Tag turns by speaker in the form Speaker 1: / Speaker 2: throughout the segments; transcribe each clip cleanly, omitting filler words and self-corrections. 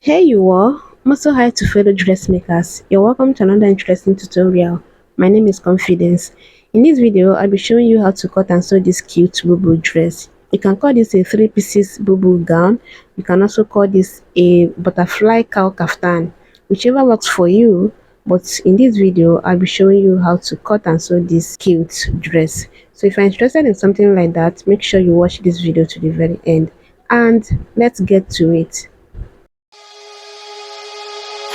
Speaker 1: Hey you all, I'm also hi to fellow dressmakers. You're welcome to another interesting tutorial. My name is Confidence. In this video, I'll be showing you how to cut and sew this cute Bubu dress. You can call this a three pieces Bubu gown. You can also call this a butterfly cowl kaftan, whichever works for you. But in this video, I'll be showing you how to cut and sew this cute dress. So if you're interested in something like that, make sure you watch this video to the very end. And let's get to it.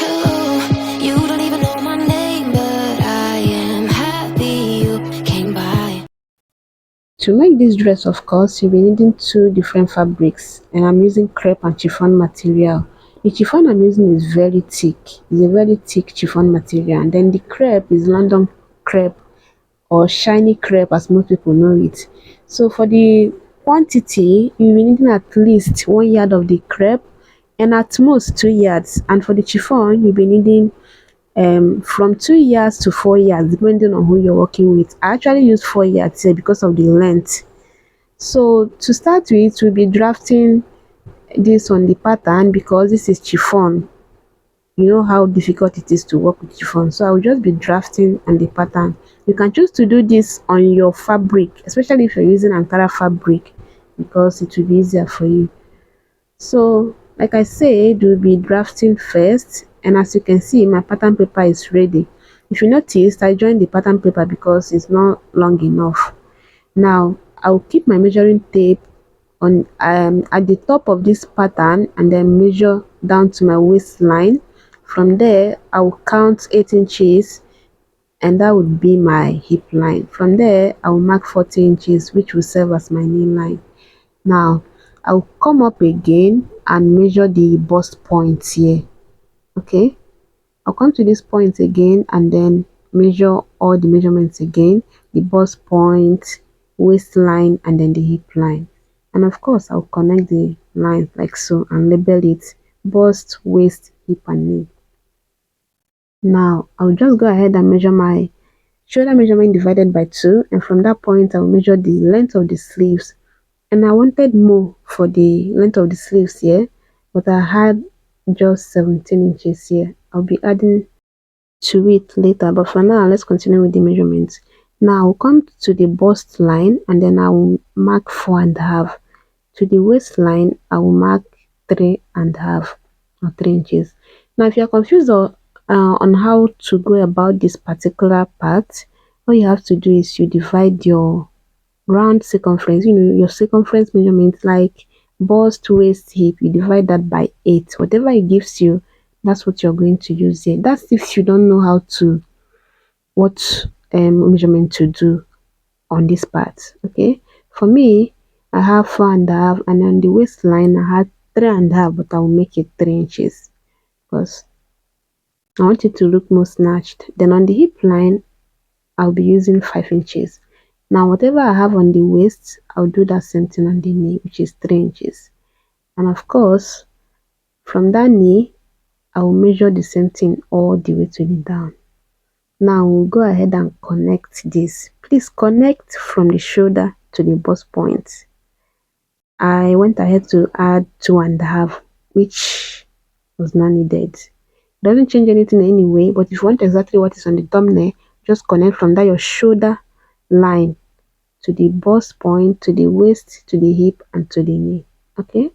Speaker 2: Hello, you don't even know my name, but I am happy you came by.
Speaker 1: To make this dress, of course, you'll be needing two different fabrics, and I'm using crepe and chiffon material. The chiffon I'm using is very thick. It's a very thick chiffon material, and then the crepe is London crepe or shiny crepe as most people know it. So for the quantity, you'll be needing at least 1 yard of the crepe and at most 2 yards. And for the chiffon, you'll be needing from 2 yards to 4 yards depending on who you're working with. I actually use 4 yards here because of the length. So to start with, we'll be drafting this on the pattern because this is chiffon. You know how difficult it is to work with chiffon, so I'll just be drafting on the pattern. You can choose to do this on your fabric, especially if you're using Ankara fabric, because it will be easier for you. So like I said, we'll be drafting first, and as you can see, my pattern paper is ready. If you noticed, I joined the pattern paper because it's not long enough. Now I'll keep my measuring tape on at the top of this pattern and then measure down to my waistline. From there I'll count 8 inches, and that would be my hip line. From there I'll mark 40 inches, which will serve as my knee line. Now I'll come up again and measure the bust points here. Okay, I'll come to this point again and then measure all the measurements again, the bust point, waistline, and then the hip line. And of course I'll connect the lines like so and label it bust, waist, hip, and knee. Now I'll just go ahead and measure my shoulder measurement divided by 2, and from that point I'll measure the length of the sleeves. And I wanted more for the length of the sleeves here, but I had just 17 inches here. I'll be adding to it later, but for now let's continue with the measurements. Now I'll come to the bust line and then I will mark 4.5. To the waistline I will mark 3.5 or 3 inches. Now if you're confused on how to go about this particular part, all you have to do is you divide your round circumference, your circumference measurement, like bust, waist, hip, you divide that by 8. Whatever it gives you, that's what you're going to use here. That's if you don't know how to what measurement to do on this part. Okay, for me I have 4.5, and on the waistline I had 3.5, but I will make it 3 inches because I want it to look more snatched. Then on the hip line I'll be using 5 inches. Now whatever I have on the waist, I'll do that same thing on the knee, which is 3 inches. And of course, from that knee, I will measure the same thing all the way to the down. Now we'll go ahead and connect this. Please connect from the shoulder to the bust point. I went ahead to add 2.5, which was not needed. It doesn't change anything anyway, but if you want exactly what is on the thumbnail, just connect from that your shoulder line to the bust point, to the waist, to the hip, and to the knee. Okay,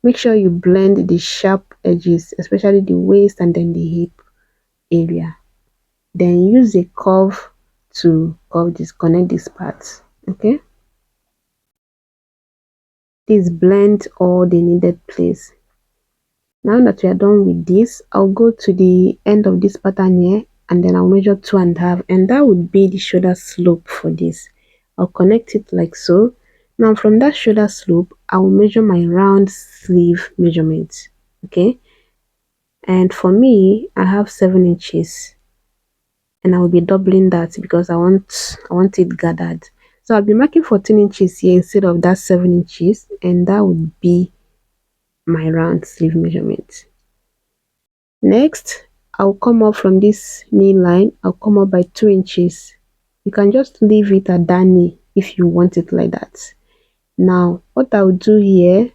Speaker 1: make sure you blend the sharp edges, especially the waist and then the hip area. Then use a curve to curve this, connect these parts. Okay, please blend all the needed place. Now that we are done with this, I'll go to the end of this pattern here and then I'll measure 2.5, and that would be the shoulder slope for this. I'll connect it like so. Now from that shoulder slope, I'll measure my round sleeve measurement. Okay, and for me I have 7 inches, and I will be doubling that because I want it gathered. So I'll be marking 14 inches here instead of that 7 inches, and that would be my round sleeve measurement. Next, I'll come up from this knee line. I'll come up by 2 inches. You can just leave it at that knee if you want it like that. Now what I'll do here,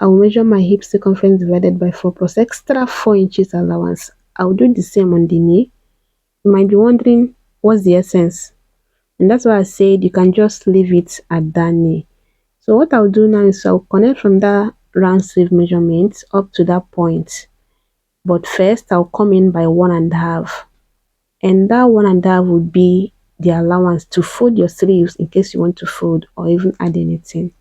Speaker 1: I'll measure my hip circumference divided by 4 plus extra 4 inches allowance. I'll do the same on the knee. You might be wondering, what's the essence? And that's why I said you can just leave it at that knee. So what I'll do now is I'll connect from that round sleeve measurement up to that point. But first I'll come in by 1.5. And that 1.5 would be the allowance to fold your sleeves in case you want to fold or even add anything.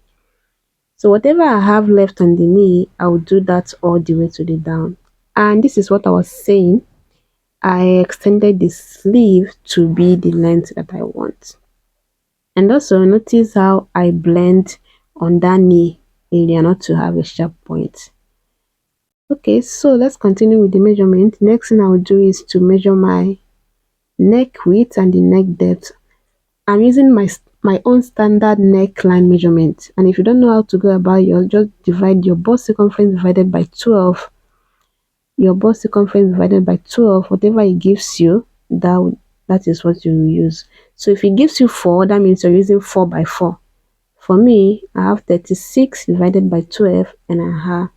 Speaker 1: So whatever I have left on the knee, I will do that all the way to the down. And this is what I was saying. I extended the sleeve to be the length that I want. And also notice how I blend on that knee area not to have a sharp point. Okay, so let's continue with the measurement. Next thing I will do is to measure my neck width and the neck depth. I'm using my own standard neckline measurement, and if you don't know how to go about it, just divide your bust circumference divided by 12. Your bust circumference divided by 12, whatever it gives you, that is what you will use. So if it gives you 4, that means you're using 4 by 4. For me, I have 36 divided by 12 and a half.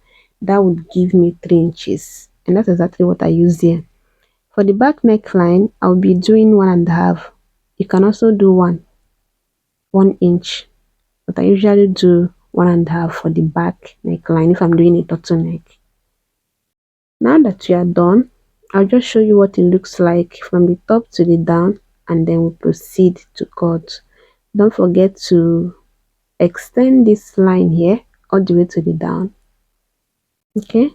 Speaker 1: That would give me 3 inches, and that's exactly what I use here. For the back neckline, I'll be doing 1.5. You can also do 1 inch, but I usually do 1.5 for the back neckline if I'm doing a turtleneck. Now that you are done, I'll just show you what it looks like from the top to the down, and then we'll proceed to cut. Don't forget to extend this line here all the way to the down. Okay,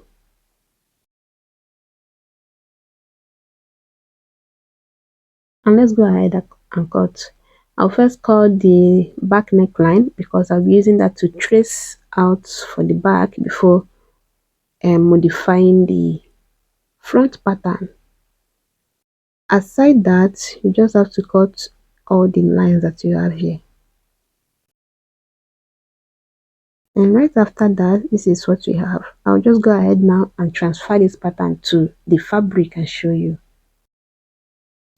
Speaker 1: and let's go ahead and cut. I'll first cut the back neckline because I'll be using that to trace out for the back before modifying the front pattern. Aside that, you just have to cut all the lines that you have here. And right after that, this is what we have. I'll just go ahead now and transfer this pattern to the fabric and show you.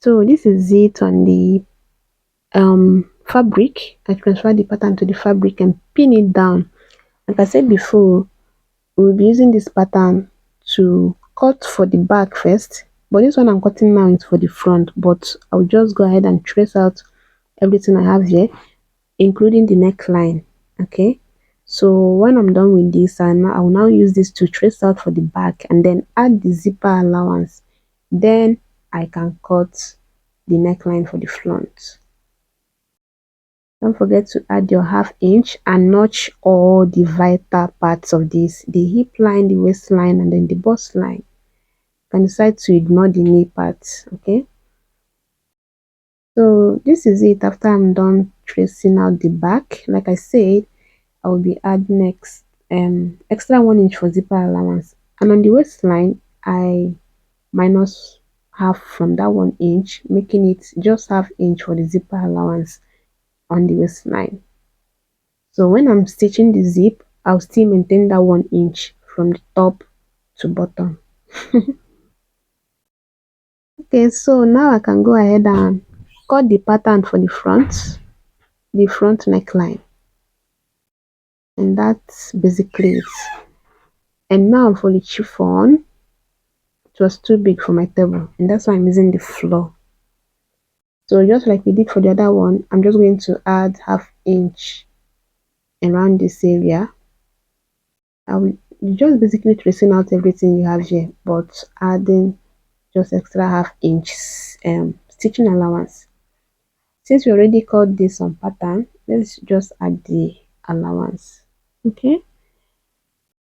Speaker 1: So this is it on the fabric. I transfer the pattern to the fabric and pin it down. Like I said before, we'll be using this pattern to cut for the back first, but this one I'm cutting now is for the front. But I'll just go ahead and trace out everything I have here, including the neckline. Okay, so when I'm done with this, I will now use this to trace out for the back and then add the zipper allowance. Then I can cut the neckline for the front. Don't forget to add your 1/2 inch and notch all the vital parts of this: the hip line, the waistline, and then the bust line. You can decide to ignore the knee parts. Okay, so this is it after I'm done tracing out the back. Like I said, I will be adding next extra 1 inch for zipper allowance, and on the waistline I minus half from that 1 inch, making it just 1/2 inch for the zipper allowance on the waistline. So when I'm stitching the zip, I'll still maintain that 1 inch from the top to bottom. Okay, so now I can go ahead and cut the pattern for the front neckline, and that's basically it. And now for the chiffon, it was too big for my table, and that's why I'm using the floor. So just like we did for the other one, I'm just going to add 1/2 inch around this area. I will just basically tracing out everything you have here, but adding just extra 1/2 inch stitching allowance. Since we already cut this on pattern, let's just add the allowance. Okay,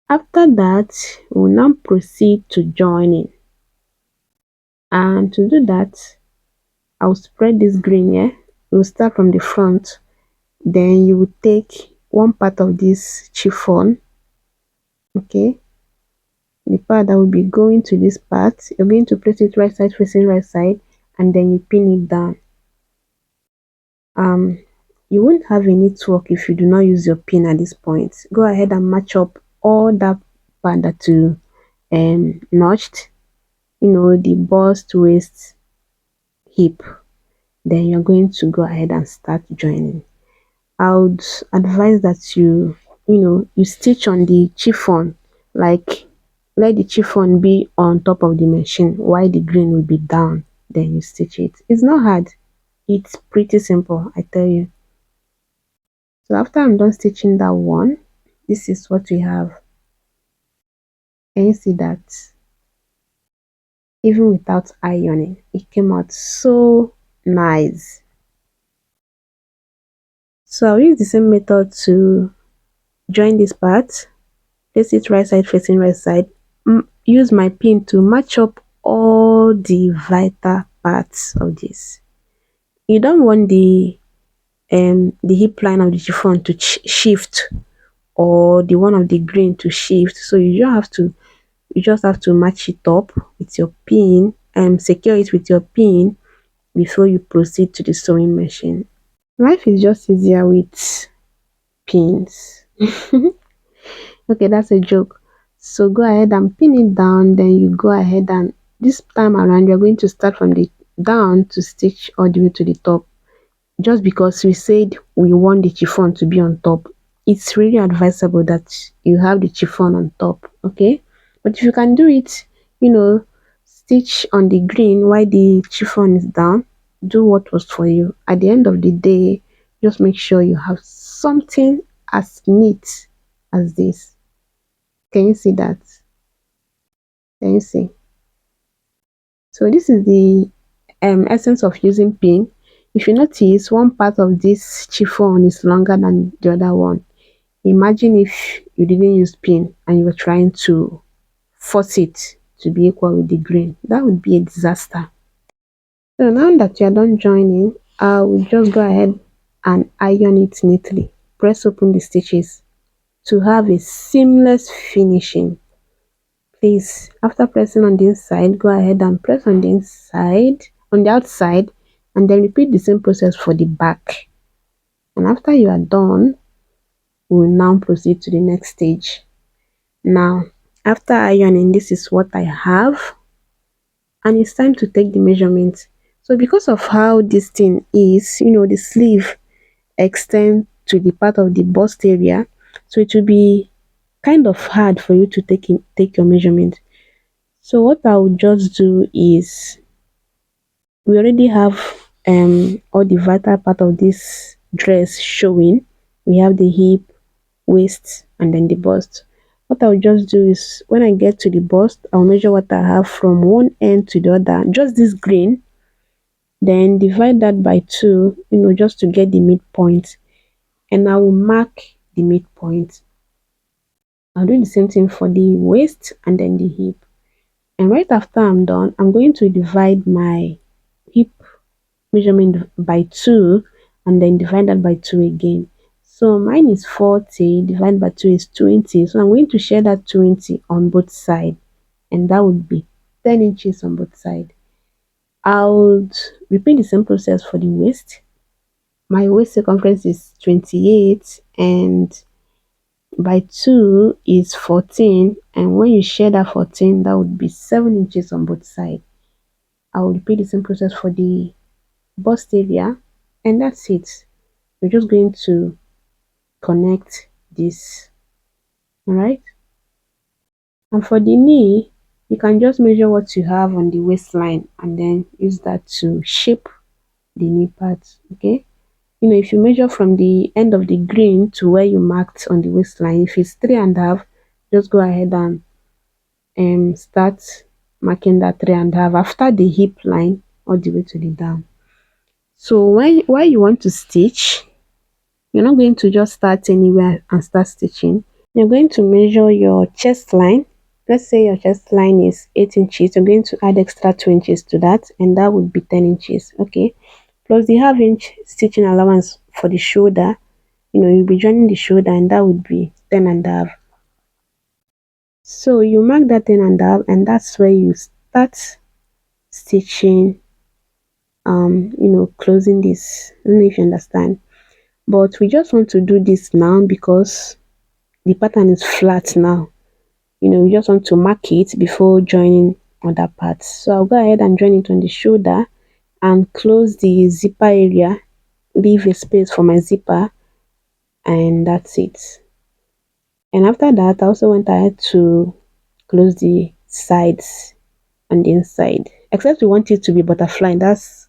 Speaker 1: after that we'll now proceed to joining, and to do that I'll spread this green here. We'll start from the front, then you will take one part of this chiffon. Okay, the part that will be going to this part, you're going to place it right side facing right side, and then you pin it down. You won't have any torque if you do not use your pin at this point. Go ahead and match up all that part that you notched, the bust, waist, hip. Then you're going to go ahead and start joining. I would advise that you you stitch on the chiffon, like let the chiffon be on top of the machine while the green will be down. Then you stitch it. It's not hard. It's pretty simple, I tell you. So after I'm done stitching that one, this is what we have. Can you see that? Even without ironing, it came out so nice. So I'll use the same method to join this part. Place it right side facing right side. Use my pin to match up all the vital parts of this. You don't want the hip line of the chiffon to shift, or the one of the green to shift. So you just have to match it up with your pin and secure it with your pin before you proceed to the sewing machine. Life is just easier with pins. Okay, that's a joke. So go ahead and pin it down, then you go ahead and this time around you're going to start from the down to stitch all the way to the top. Just because we said we want the chiffon to be on top, it's really advisable that you have the chiffon on top, okay? But if you can do it, you know, stitch on the green while the chiffon is down, do what was for you. At the end of the day, just make sure you have something as neat as this. Can you see that? Can you see? So this is the essence of using pin. If you notice, one part of this chiffon is longer than the other one. Imagine if you didn't use pin and you were trying to force it to be equal with the green. That would be a disaster. So now that you're done joining, I will just go ahead and iron it neatly. Press open the stitches to have a seamless finishing. Please, after pressing on the inside, go ahead and press on the inside, on the outside, and then repeat the same process for the back. And after you are done, we will now proceed to the next stage. Now, after ironing, this is what I have, and it's time to take the measurement. So because of how this thing is, the sleeve extends to the part of the bust area, so it will be kind of hard for you to take your measurement. So what I will just do is, we already have all the vital part of this dress showing. We have the hip, waist, and then the bust. What I'll just do is, when I get to the bust, I'll measure what I have from one end to the other, just this green, then divide that by 2, just to get the midpoint, and I will mark the midpoint. I'll do the same thing for the waist and then the hip. And right after I'm done, I'm going to divide my hip measurement by 2 and then divide that by 2 again. So mine is 40, divided by 2 is 20. So I'm going to share that 20 on both sides, and that would be 10 inches on both sides. I'll repeat the same process for the waist. My waist circumference is 28 and by 2 is 14, and when you share that 14, that would be 7 inches on both sides. I will repeat the same process for the bust area, and that's it. We're just going to connect this. All right, and for the knee, you can just measure what you have on the waistline and then use that to shape the knee part. Okay, if you measure from the end of the green to where you marked on the waistline, if it's 3.5, just go ahead and start marking that 3.5 after the hip line all the way to the down. So while you want to stitch, you're not going to just start anywhere and start stitching. You're going to measure your chest line. Let's say your chest line is 8 inches. You're going to add extra 2 inches to that, and that would be 10 inches. Okay, plus the half-inch stitching allowance for the shoulder. You'll be joining the shoulder, and that would be 10.5. So you mark that 10.5, and that's where you start stitching, closing this. I don't know if you understand, but we just want to do this now because the pattern is flat now. We just want to mark it before joining other parts. So I'll go ahead and join it on the shoulder and close the zipper area, leave a space for my zipper, and that's it. And after that, I also went ahead to close the sides on the inside. Except you want it to be butterfly, that's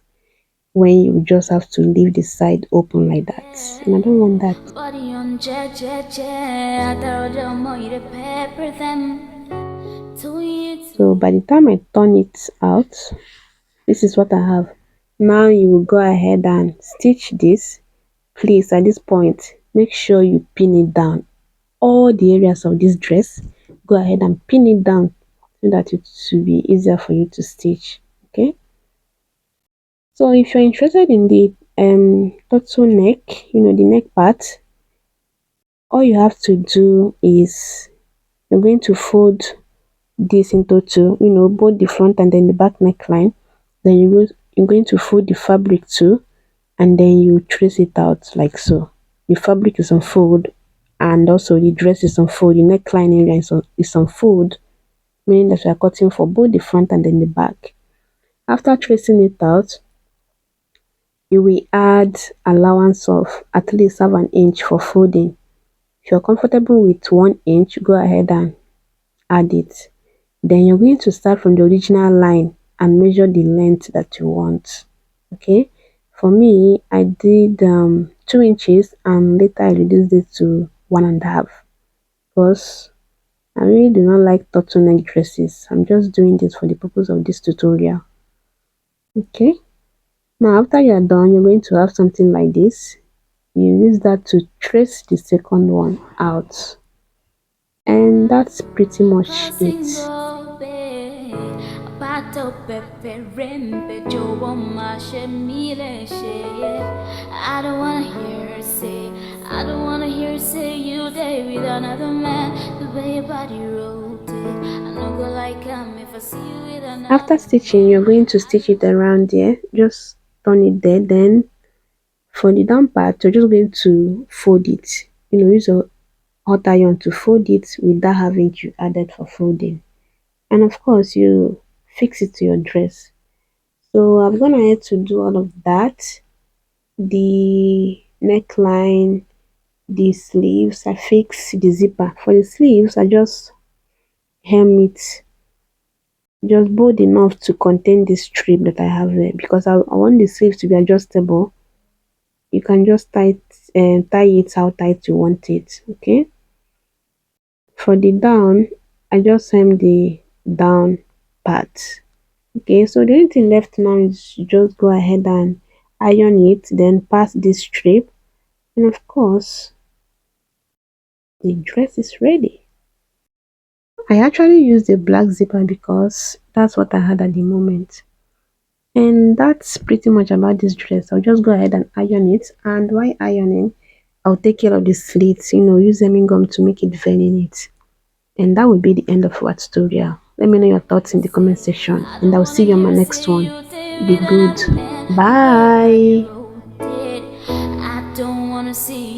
Speaker 1: when you just have to leave the side open like that. And I don't want that.
Speaker 2: Body on jet, jet, jet. I thought you more you pepper them. To it.
Speaker 1: So by the time I turn it out, this is what I have. Now you will go ahead and stitch this. Please, at this point, make sure you pin it down. All the areas of this dress, go ahead and pin it down so that it will be easier for you to stitch. Okay. So if you're interested in the turtleneck, the neck part, all you have to do is you're going to fold this into two, both the front and then the back neckline. Then you're going to fold the fabric too, and then you trace it out like so. The fabric is on fold, and also the dress is on fold. The neckline area is on fold, meaning that we are cutting for both the front and then the back. After tracing it out, you will add allowance of at least half an inch for folding. If you're comfortable with 1 inch, go ahead and add it. Then you're going to start from the original line and measure the length that you want. Okay, for me, I did 2 inches, and later I reduced it to 1.5 because I really do not like turtleneck dresses. I'm just doing this for the purpose of this tutorial. Okay, now after you're done, you're going to have something like this. You use that to trace the second one out, and that's pretty much it.
Speaker 2: Single bed, pato pepe rempe jowo mashe mile she. I don't wanna hear her say, I don't wanna hear her say you day with another man. The way your body rotate, I no go like if I see you with
Speaker 1: After
Speaker 2: another
Speaker 1: stitching,
Speaker 2: man.
Speaker 1: you're going to stitch it around there. Just turn it there. Then for the down part, you're just going to fold it. Use a hot iron to fold it without having to add it for folding. And of course, you fix it to your dress. So I've gone ahead to do all of that. The neckline, the sleeves, I fix the zipper. For the sleeves, I just hem it just bold enough to contain this strip that I have there, because I want the sleeves to be adjustable. You can just tie it how tight you want it. Okay. For the down, I just hem the down part. Okay, so the only thing left now is just go ahead and iron it, then pass this strip, and of course the dress is ready. I actually used a black zipper because that's what I had at the moment. And that's pretty much about this dress. I'll just go ahead and iron it, and while ironing, I'll take care of the slits, use hemming gum to make it very neat. And that will be the end of our tutorial. Let me know your thoughts in the comment section,
Speaker 2: I
Speaker 1: and
Speaker 2: don't
Speaker 1: I'll
Speaker 2: wanna
Speaker 1: see you on my
Speaker 2: hear
Speaker 1: next
Speaker 2: say
Speaker 1: one.
Speaker 2: you day
Speaker 1: Be
Speaker 2: with
Speaker 1: good.
Speaker 2: another man. The way your body
Speaker 1: Bye.
Speaker 2: rotate, I don't wanna see